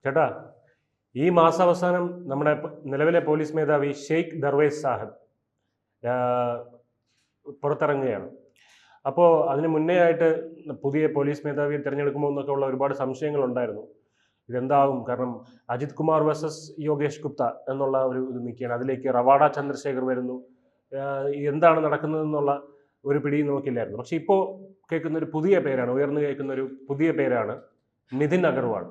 ചേട്ടാ, ഈ മാസാവസാനം നമ്മുടെ നിലവിലെ പോലീസ് മേധാവി ഷെയ്ഖ് ദർവേസ് സാഹിബ് ആ, പുറത്തിറങ്ങുകയാണ്. അപ്പോൾ അതിന് മുന്നേ ആയിട്ട് പുതിയ പോലീസ് മേധാവിയെ തിരഞ്ഞെടുക്കുമോ എന്നൊക്കെ ഉള്ള ഒരുപാട് സംശയങ്ങളുണ്ടായിരുന്നു. ഇതെന്താകും, കാരണം അജിത് കുമാർ വേഴ്സസ് യോഗേഷ് ഗുപ്ത എന്നുള്ള ഒരു ഇത് നിൽക്കുകയാണ്. അതിലേക്ക് റവാഡ ചന്ദ്രശേഖർ വരുന്നു. എന്താണ് നടക്കുന്നതെന്നുള്ള ഒരു പിടിയും നോക്കില്ലായിരുന്നു. പക്ഷെ ഇപ്പോൾ കേൾക്കുന്ന ഒരു പുതിയ പേരാണ്, ഉയർന്നു കേൾക്കുന്ന ഒരു പുതിയ പേരാണ് നിതിൻ അഗർവാൾ.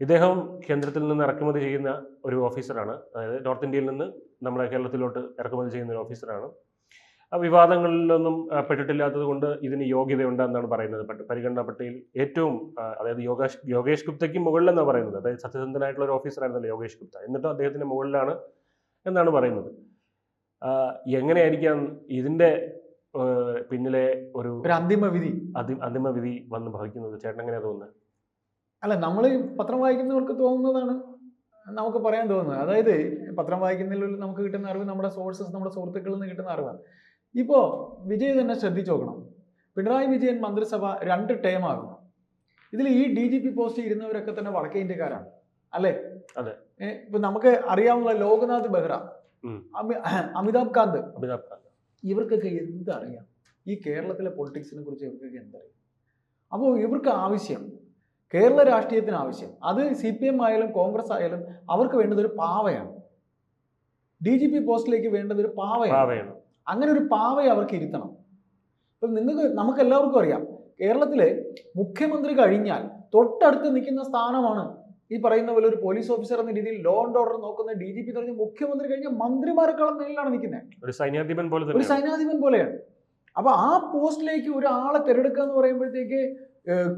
ഇദ്ദേഹം കേന്ദ്രത്തിൽ നിന്ന് ഇറക്കുമതി ചെയ്യുന്ന ഒരു ഓഫീസറാണ്. അതായത് നോർത്ത് ഇന്ത്യയിൽ നിന്ന് നമ്മുടെ കേരളത്തിലോട്ട് ഇറക്കുമതി ചെയ്യുന്ന ഒരു ഓഫീസറാണ്. വിവാദങ്ങളിലൊന്നും പെട്ടിട്ടില്ലാത്തത് കൊണ്ട് ഇതിന് യോഗ്യതയുണ്ടെന്നാണ് പറയുന്നത്. പരിഗണനാ പട്ടികയിൽ ഏറ്റവും അതായത് യോഗേഷ് ഗുപ്തയ്ക്ക് മുകളിലെന്നാണ് പറയുന്നത്. അതായത് സത്യസന്ധനായിട്ടുള്ള ഒരു ഓഫീസറായിരുന്നല്ലോ യോഗേഷ് ഗുപ്ത, എന്നിട്ടും അദ്ദേഹത്തിന് മുകളിലാണ് എന്നാണ് പറയുന്നത്. എങ്ങനെയായിരിക്കാം ഇതിന്റെ പിന്നിലെ ഒരു അന്തിമ വിധി വന്ന് ഭവിക്കുന്നത്? ചേട്ടൻ എങ്ങനെയാ തോന്നുന്നത്? അല്ല, നമ്മൾ പത്രം വായിക്കുന്നവർക്ക് തോന്നുന്നതാണ് നമുക്ക് പറയാൻ തോന്നുന്നത്. അതായത് പത്രം വായിക്കുന്നതിൽ നമുക്ക് കിട്ടുന്ന അറിവ് നമ്മുടെ സോഴ്സസ്, നമ്മുടെ സുഹൃത്തുക്കളിൽ നിന്ന് കിട്ടുന്ന അറിവാണ്. ഇപ്പോൾ വിജയ് തന്നെ ശ്രദ്ധിച്ചു നോക്കണം. പിണറായി വിജയൻ മന്ത്രിസഭ 2 ടേം ആകുന്നു. ഇതിൽ ഈ DGP പോസ്റ്റ് ഇരുന്നവരൊക്കെ തന്നെ വടക്കേ ഇന്ത്യക്കാരാണ്, അല്ലേ? അതെ. ഇപ്പൊ നമുക്ക് അറിയാവുന്ന ലോക്നാഥ് ബെഹ്റ, അമിതാഭ് കാന്ത്, ഇവർക്കൊക്കെ എന്തറിയാം? ഈ കേരളത്തിലെ പൊളിറ്റിക്സിനെ കുറിച്ച് ഇവർക്കൊക്കെ എന്തറിയാം? അപ്പോൾ ഇവർക്ക് ആവശ്യം, കേരള രാഷ്ട്രീയത്തിന് ആവശ്യം, അത് CPM ആയാലും കോൺഗ്രസ് ആയാലും അവർക്ക് വേണ്ടത് ഒരു പാവയാണ്. DGP പോസ്റ്റിലേക്ക് വേണ്ടത് ഒരു പാവയാണ്. അങ്ങനെ ഒരു പാവയെ അവർക്ക് ഇരുത്തണം. ഇപ്പം നമുക്ക് എല്ലാവർക്കും അറിയാം, കേരളത്തിലെ മുഖ്യമന്ത്രി കഴിഞ്ഞാൽ തൊട്ടടുത്ത് നിൽക്കുന്ന സ്ഥാനമാണ് ഈ പറയുന്ന പോലെ ഒരു പോലീസ് ഓഫീസർ എന്ന രീതിയിൽ ലോ ആൻഡ് ഓർഡർ നോക്കുന്ന DGP തുടങ്ങി മുഖ്യമന്ത്രി കഴിഞ്ഞ മന്ത്രിമാരെക്കാളും മേലിലാണ് നിൽക്കുന്നത്. ഒരു സൈന്യാധിപൻ പോലെയാണ്. അപ്പൊ ആ പോസ്റ്റിലേക്ക് ഒരാളെ തിരഞ്ഞെടുക്കുക എന്ന് പറയുമ്പോഴത്തേക്ക്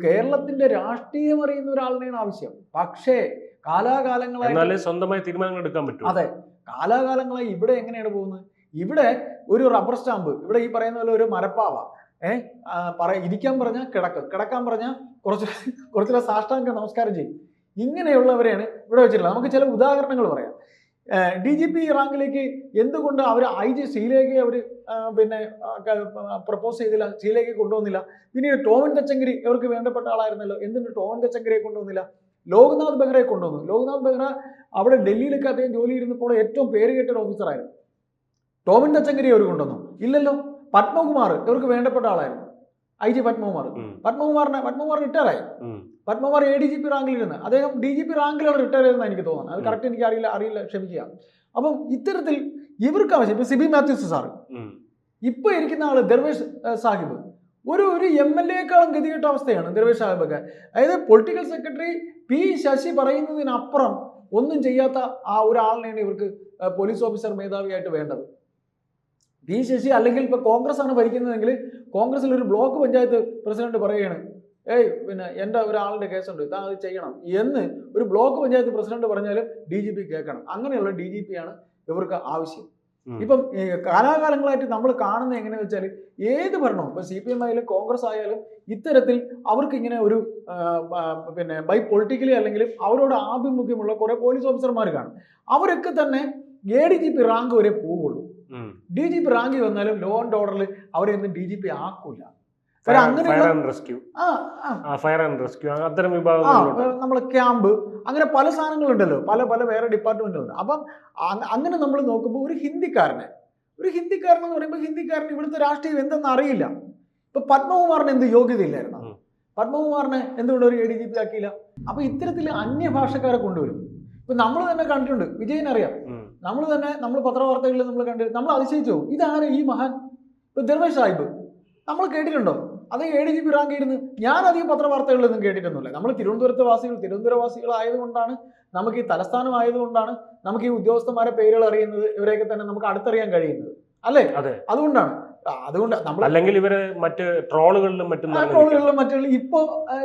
കേരളത്തിന്റെ രാഷ്ട്രീയം അറിയുന്ന ഒരാളിനെയാണ് ആവശ്യം. പക്ഷേ കാലാകാലങ്ങളായി സ്വന്തമായി തീരുമാനങ്ങൾ എടുക്കാൻ പറ്റും. അതെ, കാലാകാലങ്ങളായി ഇവിടെ എങ്ങനെയാണ് പോകുന്നത്? ഇവിടെ ഒരു റബ്ബർ സ്റ്റാമ്പ്, ഇവിടെ ഈ പറയുന്ന പോലെ ഒരു മരപ്പാവ, ഇരിക്കാൻ പറഞ്ഞാൽ കിടക്കാൻ പറഞ്ഞാൽ കുറച്ചുകൂടെ സാഷ്ടാംഗ നമസ്കാരം ചെയ്യും. ഇങ്ങനെയുള്ളവരെയാണ് ഇവിടെ വെച്ചിട്ടുള്ളത്. നമുക്ക് ചില ഉദാഹരണങ്ങൾ പറയാം. DGP റാങ്കിലേക്ക് എന്തുകൊണ്ട് അവർ IG ശ്രീലേഖയെ അവർ പ്രപ്പോസ് ചെയ്തില്ല, ശ്രീലേഖയെ കൊണ്ടുവന്നില്ല? പിന്നീട് ടോമിൻ തച്ചങ്കരി ഇവർക്ക് വേണ്ടപ്പെട്ട ആളായിരുന്നല്ലോ, എന്തുകൊണ്ട് ടോമിൻ തച്ചങ്കരിയെ കൊണ്ടുവന്നില്ല? ലോക്നാഥ് ബെഹ്റയെ കൊണ്ടുവന്നു. ലോക്നാഥ് ബെഹ്റ അവിടെ ഡൽഹിയിലൊക്കെ അദ്ദേഹം ജോലി ഇരുന്നപ്പോൾ ഏറ്റവും പേര് കേട്ട ഒരു ഓഫീസറായിരുന്നു. ടോമിൻ തച്ചങ്കരിയെ അവർ കൊണ്ടുവന്നു? ഇല്ലല്ലോ. പത്മകുമാർ ഇവർക്ക് വേണ്ടപ്പെട്ട ആളായിരുന്നു, IG പത്മകുമാർ റിട്ടയറായി. പത്മകുമാർ ADGP റാങ്കിലിരുന്ന്, അദ്ദേഹം DGP റാങ്കിലാണ് റിട്ടയർ ചെയ്തെന്ന് എനിക്ക് തോന്നുന്നത്. അത് കറക്റ്റ് എനിക്ക് അറിയില്ല, ക്ഷമിക്കുക. അപ്പം ഇത്തരത്തിൽ ഇവർക്ക് ആവശ്യം, ഇപ്പൊ സിബി മാത്യൂസ് സാറ്, ഇപ്പൊ ഇരിക്കുന്ന ആള് ദർവേഷ് സാഹിബ്, ഒരു MLA-ക്കാളും ഗതികെട്ട അവസ്ഥയാണ് ദർവേഷ് സാഹിബൊക്കെ. അതായത് പൊളിറ്റിക്കൽ സെക്രട്ടറി P ശശി പറയുന്നതിനപ്പുറം ഒന്നും ചെയ്യാത്ത ആ ഒരാളിനെയാണ് ഇവർക്ക് പോലീസ് ഓഫീസർ മേധാവിയായിട്ട് വേണ്ടത്. P ശശി അല്ലെങ്കിൽ ഇപ്പൊ കോൺഗ്രസ് ആണ് ഭരിക്കുന്നതെങ്കിൽ കോൺഗ്രസിൽ ഒരു ബ്ലോക്ക് പഞ്ചായത്ത് പ്രസിഡന്റ് പറയുകയാണ്, എൻ്റെ ഒരാളുടെ കേസുണ്ട്, താൻ അത് ചെയ്യണം എന്ന് ഒരു ബ്ലോക്ക് പഞ്ചായത്ത് പ്രസിഡന്റ് പറഞ്ഞാലും DGP കേൾക്കണം. അങ്ങനെയുള്ള DGP-യാണ് ഇവർക്ക് ആവശ്യം. ഇപ്പം കാലാകാലങ്ങളായിട്ട് നമ്മൾ കാണുന്നത് എങ്ങനെയാണെന്ന് വെച്ചാൽ, ഏത് ഭരണവും ഇപ്പൊ CPM ആയാലും കോൺഗ്രസ് ആയാലും ഇത്തരത്തിൽ അവർക്ക് ഇങ്ങനെ ഒരു ബൈ പൊളിറ്റിക്കലി അല്ലെങ്കിൽ അവരോട് ആഭിമുഖ്യമുള്ള കുറെ പോലീസ് ഓഫീസർമാർ കാണും. അവരൊക്കെ തന്നെ ADGP റാങ്ക് വരെ പോവുള്ളൂ. DGP റാങ്ക് വന്നാലും ലോ ആൻഡ് ഓർഡറിൽ അവരെ ഒന്നും DGP ആക്കൂല. നമ്മളെ ക്യാമ്പ്, അങ്ങനെ പല സാധനങ്ങളുണ്ടല്ലോ, പല വേറെ ഡിപ്പാർട്ട്മെന്റുകളുണ്ട്. അപ്പം അങ്ങനെ നമ്മൾ നോക്കുമ്പോൾ ഒരു ഹിന്ദിക്കാരൻ എന്ന് പറയുമ്പോൾ ഹിന്ദിക്കാരൻ ഇവിടുത്തെ രാഷ്ട്രീയം എന്തെന്ന് അറിയില്ല. ഇപ്പൊ പത്മകുമാറിന് എന്ത് യോഗ്യതയില്ലായിരുന്നു? പത്മകുമാറിനെ എന്തുകൊണ്ട് ഒരു ADGP ആക്കിയില്ല? അപ്പൊ ഇത്തരത്തിൽ അന്യഭാഷക്കാരെ കൊണ്ടുവരും. ഇപ്പൊ നമ്മൾ തന്നെ കണ്ടിട്ടുണ്ട്, വിജയനറിയാം, നമ്മൾ പത്രവാർത്തകളിൽ നമ്മൾ കണ്ടിട്ട് നമ്മൾ അതിശയിച്ചു, ഇതാര് ഈ മഹാൻ? ഇപ്പൊ ദർവേഷ് സാഹിബ് നമ്മൾ കേട്ടിട്ടുണ്ടോ? അത് ADGP റാങ്ക് ഇരുന്ന് ഞാൻ അധികം പത്രവാർത്തകളിലൊന്നും കേട്ടിട്ടൊന്നുമില്ല. നമ്മൾ തിരുവനന്തപുരവാസികളായതുകൊണ്ടാണ്, നമുക്ക് ഈ തലസ്ഥാനം ആയതുകൊണ്ടാണ് നമുക്ക് ഈ ഉദ്യോഗസ്ഥന്മാരെ പേരുകൾ അറിയുന്നത്, ഇവരെയൊക്കെ തന്നെ നമുക്ക് അടുത്തറിയാൻ കഴിയുന്നത്, അല്ലേ? അതുകൊണ്ടാണ് നമ്മൾ, അല്ലെങ്കിൽ ഇവര് മറ്റ് ട്രോളുകളിലും മറ്റുള്ള ഇപ്പൊ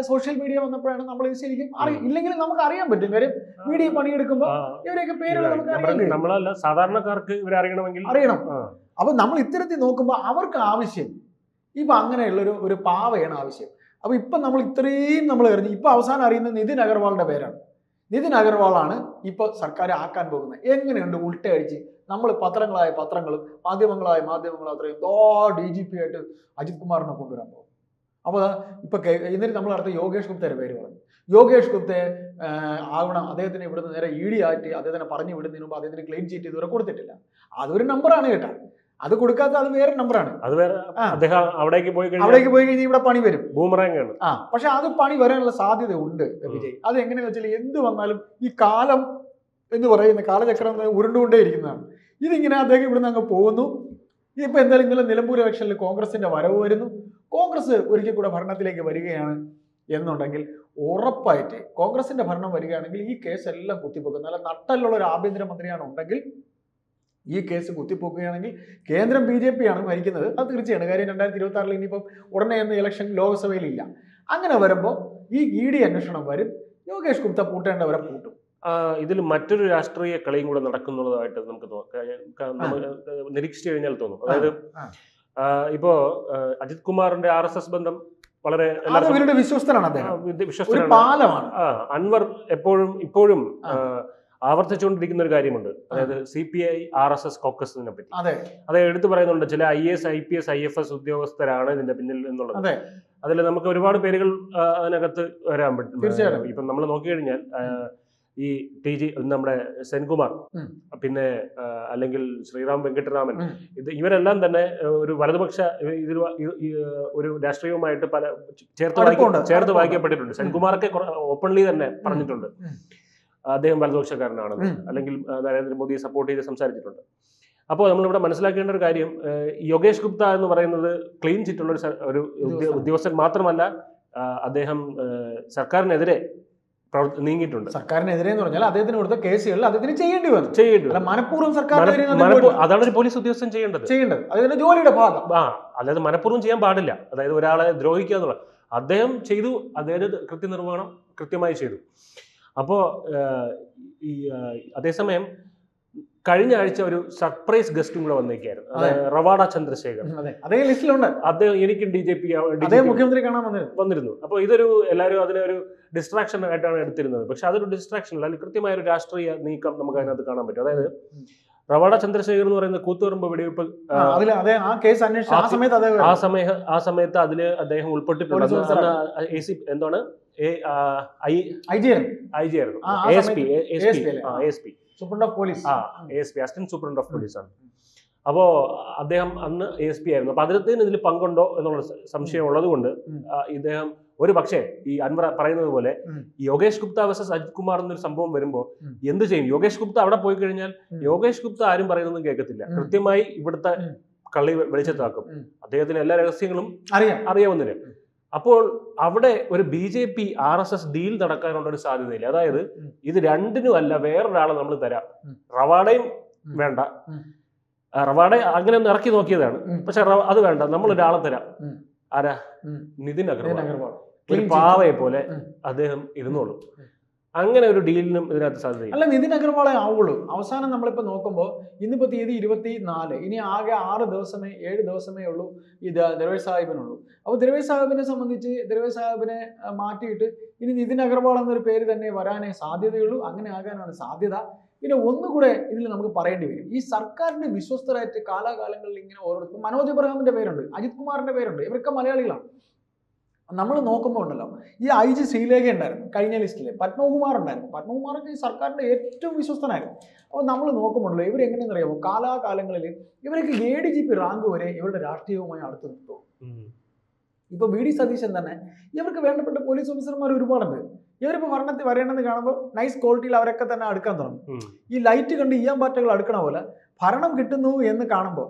സോഷ്യൽ മീഡിയ വന്നപ്പോഴാണ് നമ്മൾ ഇത് ശരിക്കും ഇല്ലെങ്കിലും നമുക്ക് അറിയാൻ പറ്റും. കാര്യം മീഡിയ പണിയെടുക്കുമ്പോൾ ഇവരെയൊക്കെ പേരുകൾ നമുക്ക് അറിയാം. സാധാരണക്കാർക്ക് ഇവരെ അറിയണം. അപ്പൊ നമ്മൾ ഇത്തരത്തിൽ നോക്കുമ്പോൾ അവർക്ക് ആവശ്യം ഇപ്പൊ അങ്ങനെയുള്ള ഒരു പാവയാണ് ആവശ്യം. അപ്പൊ ഇപ്പൊ നമ്മൾ ഇത്രയും നമ്മൾ എറിഞ്ഞു, ഇപ്പൊ അവസാനം അറിയുന്നത് നിതിൻ അഗർവാളിന്റെ പേരാണ്. നിതിൻ അഗർവാളാണ് ഇപ്പൊ സർക്കാർ ആക്കാൻ പോകുന്നത്. എങ്ങനെയുണ്ട് ഉൾട്ടയടിച്ച് നമ്മൾ പത്രങ്ങളും മാധ്യമങ്ങളായ മാധ്യമങ്ങളും അത്രയും DGP ആയിട്ട് അജിത് കുമാറിനെ കൊണ്ടുവരാൻ പോകും. അപ്പോൾ ഇപ്പൊ എന്നിട്ട് നമ്മൾ അടുത്ത യോഗേഷ് ഗുപ്തയുടെ പേര് പറഞ്ഞു. യോഗേഷ് ഗുപ്തയെ ആവണം അദ്ദേഹത്തിന് ഇവിടുന്ന് നേരെ ED ആയിട്ട് അദ്ദേഹത്തിനെ പറഞ്ഞു വിടുന്നതിന് മുമ്പ് അദ്ദേഹത്തിന് ക്ലെയിം ചീറ്റ് ഇതുവരെ കൊടുത്തിട്ടില്ല. അതൊരു നമ്പറാണ് കേട്ടോ, അത് കൊടുക്കാത്ത അത് വേറെ നമ്പറാണ്. അത് വേറെ അദ്ദേഹം അവിടേക്ക് പോയി കഴിഞ്ഞാൽ ഇവിടെ പണി വരും, ബൂമറാങ് ആണ്. പക്ഷെ അത് പണി വരാനുള്ള സാധ്യത ഉണ്ട് വിജയ്. അത് എങ്ങനെയാന്ന് വെച്ചാൽ എന്ത് വന്നാലും ഈ കാലം എന്ന് പറയുന്ന കാലചക്രം ഉരുണ്ടുകൊണ്ടേ ഇരിക്കുന്നതാണ്. ഇതിങ്ങനെ അദ്ദേഹം ഇവിടുന്ന് അങ്ങ് പോകുന്നു. ഇപ്പൊ എന്തായാലും ഇന്നലെ നിലമ്പൂർ ഇലക്ഷനിൽ കോൺഗ്രസിന്റെ വരവ് വരുന്നു. കോൺഗ്രസ് ഒരിക്കൽ കൂടെ ഭരണത്തിലേക്ക് വരികയാണ് എന്നുണ്ടെങ്കിൽ ഉറപ്പായിട്ട് കോൺഗ്രസിന്റെ ഭരണം വരികയാണെങ്കിൽ ഈ കേസ് എല്ലാം കുത്തിപ്പോക്കും. നല്ല നട്ടലുള്ള ഒരു ആഭ്യന്തരമന്ത്രിയാണ് ഉണ്ടെങ്കിൽ ഈ കേസ് കുത്തിപ്പോക്കുകയാണെങ്കിൽ കേന്ദ്രം BJP ആണ് ഭരിക്കുന്നത്, അത് തീർച്ചയാണ്. കാര്യം 2026 ഇനിയിപ്പം ഉടനെ ഒന്നും ഇലക്ഷൻ ലോക്സഭയിലില്ല. അങ്ങനെ വരുമ്പോൾ ഈ ED അന്വേഷണം വരും, യോഗേഷ് ഗുപ്ത പൂട്ടേണ്ടവരെ പൂട്ടും. ഇതിൽ മറ്റൊരു രാഷ്ട്രീയ കളിയും കൂടെ നടക്കുന്നതായിട്ട് നമുക്ക് നിരീക്ഷിച്ചു കഴിഞ്ഞാൽ തോന്നും. അതായത് ഇപ്പോ അജിത് കുമാറിന്റെ RSS ബന്ധം വളരെ വിശ്വസ്തനാണ് അദ്ദേഹം, പാലമാണ്. അൻവർ ഇപ്പോഴും ആവർത്തിച്ചുകൊണ്ടിരിക്കുന്ന ഒരു കാര്യമുണ്ട്. അതായത് CPI RSS കോക്കസിനെ പറ്റി അത് എടുത്തു പറയുന്നുണ്ട്. ചില IAS IPS IFS ഉദ്യോഗസ്ഥരാണ് ഇതിന്റെ പിന്നിൽ എന്നുള്ളത്. അതിൽ നമുക്ക് ഒരുപാട് പേരുകൾ അതിനകത്ത് വരാൻ പറ്റും. ഇപ്പം നമ്മൾ നോക്കിക്കഴിഞ്ഞാൽ ഈ TG നമ്മുടെ സെൻകുമാർ, പിന്നെ അല്ലെങ്കിൽ ശ്രീറാം വെങ്കിട്ടരാമൻ, ഇവരെല്ലാം തന്നെ ഒരു വലതുപക്ഷ ഇതിൽ ഒരു രാഷ്ട്രീയവുമായിട്ട് പല ചേർത്ത് വായിക്കപ്പെട്ടിട്ടുണ്ട്. സെൻകുമാറൊക്കെ ഓപ്പൺലി തന്നെ പറഞ്ഞിട്ടുണ്ട് അദ്ദേഹം വലതുപക്ഷക്കാരനാണെന്ന്, അല്ലെങ്കിൽ നരേന്ദ്രമോദിയെ സപ്പോർട്ട് ചെയ്ത് സംസാരിച്ചിട്ടുണ്ട്. അപ്പോൾ നമ്മളിവിടെ മനസ്സിലാക്കേണ്ട ഒരു കാര്യം, യോഗേഷ് ഗുപ്ത എന്ന് പറയുന്നത് ക്ലീൻ ചിറ്റുള്ള ഒരു ഉദ്യോഗസ്ഥൻ മാത്രമല്ല, അദ്ദേഹം സർക്കാരിനെതിരെ നീങ്ങിയിട്ടുണ്ട്. സർക്കാരിനെതിരെ എന്ന് പറഞ്ഞാൽ അദ്ദേഹത്തിന് കൊടുത്ത കേസുകളിൽ അദ്ദേഹത്തിന് ചെയ്യേണ്ടി വന്നു. മനഃപൂർവ്വം സർക്കാർ, അതാണ് ഒരു പോലീസ് ഉദ്യോഗസ്ഥൻ ചെയ്യേണ്ടത്. അതിന്റെ ജോലിയുടെ ഭാഗം. അതായത് മനഃപൂർവ്വം ചെയ്യാൻ പാടില്ല. അതായത് ഒരാളെ ദ്രോഹിക്കുക എന്നുള്ളത് അദ്ദേഹം ചെയ്തു. അദ്ദേഹം കൃത്യനിർവഹണം കൃത്യമായി ചെയ്തു. അപ്പോൾ ഈ അതേസമയം കഴിഞ്ഞ ആഴ്ച ഒരു സർപ്രൈസ് ഗസ്റ്റും കൂടെ വന്നേക്കായിരുന്നു, റവാഡ ചന്ദ്രശേഖർ. അതേ ലിസ്റ്റിലുണ്ട്. അദ്ദേഹം എനിക്കും DJP മുഖ്യമന്ത്രി കാണാൻ വന്നിരുന്നു. അപ്പോൾ ഇതൊരു എല്ലാവരും അതിനെ ഒരു ഡിസ്ട്രാക്ഷൻ ആയിട്ടാണ് എടുത്തിരുന്നത്. പക്ഷെ അതൊരു ഡിസ്ട്രാക്ഷൻ അല്ല, അതിൽ കൃത്യമായ ഒരു രാഷ്ട്രീയ നീക്കം നമുക്ക് അതിനകത്ത് കാണാൻ പറ്റും. അതായത് റവാഡ ചന്ദ്രശേഖർ എന്ന് പറയുന്ന കൂത്തുപറമ്പ് വെടിവെപ്പ് ആ സമയത്ത് അതില് അദ്ദേഹം ഉൾപ്പെട്ടിട്ടുണ്ട്. എന്താണ് IG ആയിരുന്നു, ASP superintendent of police, assistant superintendent of police ആണ്. അപ്പോൾ അദ്ദേഹം അന്ന് ASP ആയിരുന്നു. അപ്പൊ അദ്ദേഹത്തിന് ഇതിൽ പങ്കുണ്ടോ എന്നുള്ള സംശയം ഉള്ളത് കൊണ്ട് ഇദ്ദേഹം ഒരു പക്ഷേ ഈ അൻവർ പറയുന്നത് പോലെ യോഗേഷ് ഗുപ്ത വേഴ്സസ് അജിത് കുമാർ എന്നൊരു സംഭവം വരുമ്പോൾ എന്ത് ചെയ്യും? യോഗേഷ് ഗുപ്ത അവിടെ പോയി കഴിഞ്ഞാൽ യോഗേഷ് ഗുപ്ത ആരും പറയുന്നതും കേൾക്കത്തില്ല, കൃത്യമായി ഇവിടുത്തെ കള്ളി വെളിച്ചത്താക്കും. അദ്ദേഹത്തിന് എല്ലാ രഹസ്യങ്ങളും അറിയാവുന്നില്ല. അപ്പോൾ അവിടെ ഒരു BJP RSS ഡീൽ നടക്കാനുള്ള ഒരു സാധ്യതയില്ല. അതായത് ഇത് രണ്ടിനും അല്ല, വേറൊരാളെ നമ്മൾ തരാം. റവാഡയും വേണ്ട, റവാഡ അങ്ങനെ ഒന്ന് ഇറക്കി നോക്കിയതാണ്, പക്ഷെ അത് വേണ്ട, നമ്മളൊരാളെ തരാം. ആരാ? നിതിൻ അഗർവാൾ. ഒരു പാവയെ പോലെ അദ്ദേഹം ഇരുന്നോളൂ. അങ്ങനെ ഒരു ഡീലിനും ഇതിനകത്ത് സാധ്യത അല്ല. നിതിൻ അഗർവാളെ ആവുള്ളൂ. അവസാനം നമ്മളിപ്പോൾ നോക്കുമ്പോൾ ഇന്നിപ്പോ തീയതി 24, ഇനി ആകെ 7 ദിവസമേ ഉള്ളൂ ഇത് ദർവേഷ് സാഹിബിനുള്ളൂ. അപ്പോൾ ദർവേഷ് സാഹിബിനെ സംബന്ധിച്ച് ദർവേഷ് സാഹിബിനെ മാറ്റിയിട്ട് ഇനി നിതിൻ അഗർവാൾ എന്നൊരു പേര് തന്നെ വരാനേ സാധ്യതയുള്ളൂ. അങ്ങനെ ആകാനാണ് സാധ്യത. പിന്നെ ഒന്നുകൂടെ ഇതിൽ നമുക്ക് പറയേണ്ടി വരും, ഈ സർക്കാരിന്റെ വിശ്വസ്തരായിട്ട് കാലാകാലങ്ങളിൽ ഇങ്ങനെ ഓരോരുത്തരും, മനോജ് എബ്രഹാമിന്റെ പേരുണ്ട്, അജിത് കുമാറിന്റെ പേരുണ്ട്, ഇവരൊക്കെ മലയാളികളാണ്. നമ്മൾ നോക്കുമ്പോൾ ഉണ്ടല്ലോ, ഈ IG ശ്രീലേഖ ഉണ്ടായിരുന്നു കഴിഞ്ഞ ലിസ്റ്റിൽ, പത്മകുമാർ ഉണ്ടായിരുന്നു. പത്മകുമാറൊക്കെ ഈ സർക്കാരിന്റെ ഏറ്റവും വിശ്വസ്തനായിരുന്നു. അപ്പോൾ നമ്മൾ നോക്കുമ്പോഴല്ലോ ഇവരെങ്ങനെയെന്ന് അറിയാമോ, കാലാകാലങ്ങളിൽ ഇവരൊക്കെ ADGP റാങ്ക് വരെ ഇവരുടെ രാഷ്ട്രീയവുമായി അടുത്ത് നിർത്തും. ഇപ്പൊ VD സതീശൻ തന്നെ, ഇവർക്ക് വേണ്ടപ്പെട്ട പോലീസ് ഓഫീസർമാർ ഒരുപാടുണ്ട്. ഇവരിപ്പോൾ ഭരണത്തിൽ വരേണ്ടെന്ന് കാണുമ്പോൾ നൈസ് ക്വാളിറ്റിയിൽ അവരൊക്കെ തന്നെ അടുക്കാൻ തുടങ്ങും. ഈ ലൈറ്റ് കണ്ട് ഈയാൻ പാറ്റകൾ അടുക്കണ പോലെ ഭരണം കിട്ടുന്നു എന്ന് കാണുമ്പോൾ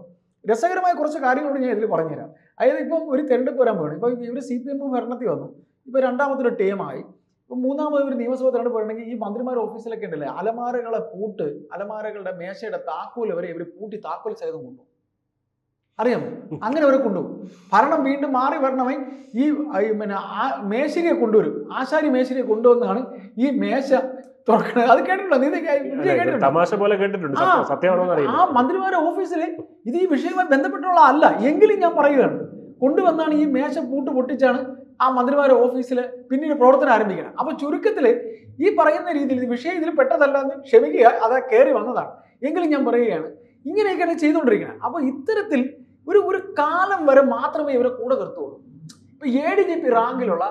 രസകരമായ കുറച്ച് കാര്യങ്ങളോട് ഞാൻ ഇതിൽ പറഞ്ഞുതരാം. അതായത് ഇപ്പം ഒരു തെരഞ്ഞെടുപ്പ് വരാൻ പോകണം. ഇപ്പം ഇവർ CPM ഭരണത്തിൽ വന്നു, ഇപ്പോൾ രണ്ടാമതൊരു ടീമായി, ഇപ്പം മൂന്നാമത് ഒരു നിയമസഭ തെരഞ്ഞെടുപ്പ് വരണമെങ്കിൽ ഈ മന്ത്രിമാരുടെ ഓഫീസിലൊക്കെ ഉണ്ടല്ലേ അലമാരകളുടെ മേശയുടെ താക്കോൽ വരെ ഇവർ പൂട്ടി താക്കോൽ സഹിതം കൊണ്ടുപോകും. അറിയാമോ? അങ്ങനെ അവരെ കൊണ്ടുപോകും. ഭരണം വീണ്ടും മാറി വരണമെങ്കിൽ ഈ പിന്നെ മേശരിയെ കൊണ്ടുവരും, ആശാരി മേശരിയെ കൊണ്ടുവന്നാണ് ഈ മേശ തുറക്കണത്. അത് കേട്ടിട്ടുണ്ടോ? തമാശ പോലെ കേട്ടിട്ടുണ്ട്. ആ മന്ത്രിമാരുടെ ഓഫീസിൽ ഇത് ഈ വിഷയവുമായി ബന്ധപ്പെട്ടുള്ള അല്ല എങ്കിലും ഞാൻ പറയുകയാണ്, കൊണ്ടുവന്നാണ് ഈ മേശ പൂട്ട് പൊട്ടിച്ചാണ് ആ മന്ത്രിമാരുടെ ഓഫീസിൽ പിന്നീട് പ്രവർത്തനം ആരംഭിക്കണം. അപ്പൊ ചുരുക്കത്തിൽ ഈ പറയുന്ന രീതിയിൽ ഇത് വിഷയം ഇതിൽ പെട്ടതല്ല എന്ന് ക്ഷമിക്കുക, അത് കയറി വന്നതാണ്. എങ്കിലും ഞാൻ പറയുകയാണ്, ഇങ്ങനെയൊക്കെയാണ് ചെയ്തുകൊണ്ടിരിക്കുന്നത്. അപ്പൊ ഇത്തരത്തിൽ ഒരു കാലം വരെ മാത്രമേ ഇവരെ കൂടെ നിർത്തുള്ളൂ. ഇപ്പൊ ADGP റാങ്കിലുള്ള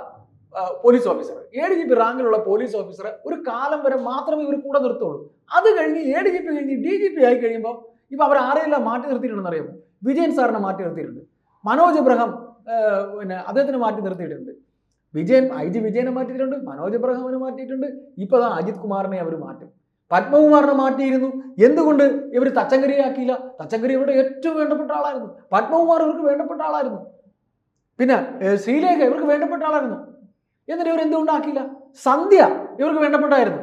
പോലീസ് ഓഫീസർ പോലീസ് ഓഫീസറെ ഒരു കാലം വരെ മാത്രമേ ഇവർ കൂടെ നിർത്തുള്ളൂ. അത് കഴിഞ്ഞ് ADGP കഴിഞ്ഞ് DGP ആയി കഴിയുമ്പോൾ ഇപ്പൊ അവർ ആരെയെല്ലാം മാറ്റി നിർത്തിയിട്ടുണ്ടെന്ന് അറിയാമോ? വിജയൻ സാറിനെ മാറ്റി നിർത്തിയിട്ടുണ്ട്, മനോജ് എബ്രഹാം പിന്നെ അദ്ദേഹത്തിന് മാറ്റി നിർത്തിയിട്ടുണ്ട്, IG വിജയനെ മാറ്റിയിട്ടുണ്ട്, മനോജ് എബ്രഹാമിനെ മാറ്റിയിട്ടുണ്ട്, ഇപ്പൊ അജിത് കുമാറിനെ അവർ മാറ്റും. പത്മകുമാറിനെ മാറ്റിയിരുന്നു. എന്തുകൊണ്ട് ഇവർ തച്ചങ്കരിയെ ആക്കിയില്ല? തച്ചങ്കരി ഇവരുടെ ഏറ്റവും വേണ്ടപ്പെട്ട ആളായിരുന്നു. പത്മകുമാർ ഇവർക്ക് വേണ്ടപ്പെട്ട ആളായിരുന്നു. പിന്നെ ശ്രീലേഖ ഇവർക്ക് വേണ്ടപ്പെട്ട ആളായിരുന്നു. എന്നിട്ട് ഇവർ എന്തുകൊണ്ടാക്കിയില്ല? സന്ധ്യ ഇവർക്ക് വേണ്ടപ്പെട്ടായിരുന്നു.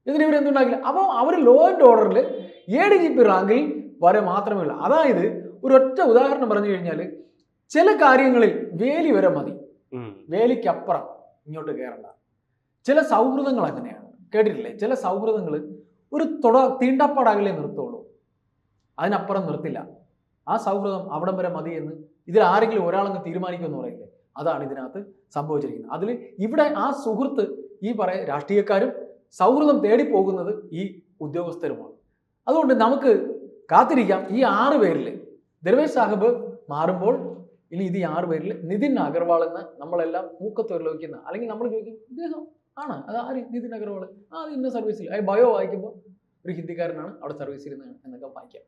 എന്നിട്ട് ഇവർ എന്തുകൊണ്ടാക്കില്ല? അപ്പോൾ അവർ ലോ ആൻഡ് ഓർഡറിൽ ADGP റാങ്കിൽ വരെ മാത്രമേ ഉള്ളൂ. അതായത് ഒരൊറ്റ ഉദാഹരണം പറഞ്ഞു കഴിഞ്ഞാൽ ചില കാര്യങ്ങളിൽ വേലി വരെ മതി, വേലിക്കപ്പുറം ഇങ്ങോട്ട് കയറണ്ട. ചില സൗഹൃദങ്ങൾ അങ്ങനെയാണ്, കേട്ടിട്ടില്ലേ? ചില സൗഹൃദങ്ങൾ ഒരു തീണ്ടപ്പാടകലേ നിർത്തുള്ളൂ, അതിനപ്പുറം നിർത്തില്ല. ആ സൗഹൃദം അവിടം വരെ മതി എന്ന് ഇതിൽ ആരെങ്കിലും ഒരാളങ്ങ് തീരുമാനിക്കുമെന്ന് പറയില്ലേ? അതാണ് ഇതിനകത്ത് സംഭവിച്ചിരിക്കുന്നത്. അതിൽ ഇവിടെ ആ സുഹൃത്ത് ഈ രാഷ്ട്രീയക്കാരും സൗഹൃദം തേടിപ്പോകുന്നത് ഈ ഉദ്യോഗസ്ഥരുമാണ്. അതുകൊണ്ട് നമുക്ക് കാത്തിരിക്കാം. ഈ 6 പേരിൽ ദർവേഷ് സാഹിബ് മാറുമ്പോൾ ഇനി ഇത് ഈ 6 പേരിൽ നിതിൻ അഗർവാൾ എന്ന് നമ്മളെല്ലാം മൂക്കത്തൊരു വയ്ക്കുന്ന, അല്ലെങ്കിൽ നമ്മൾ ചോദിക്കും ഇദ്ദേഹം ആണ് അത് ആര്? നിതിൻ അഗർവാൾ. ഇന്ന സർവീസിൽ ബയോ വായിക്കുമ്പോൾ ഒരു ഹിന്ദിക്കാരനാണ് അവിടെ സർവീസിൽ ഇരുന്നാണ് എന്നൊക്കെ വായിക്കാം.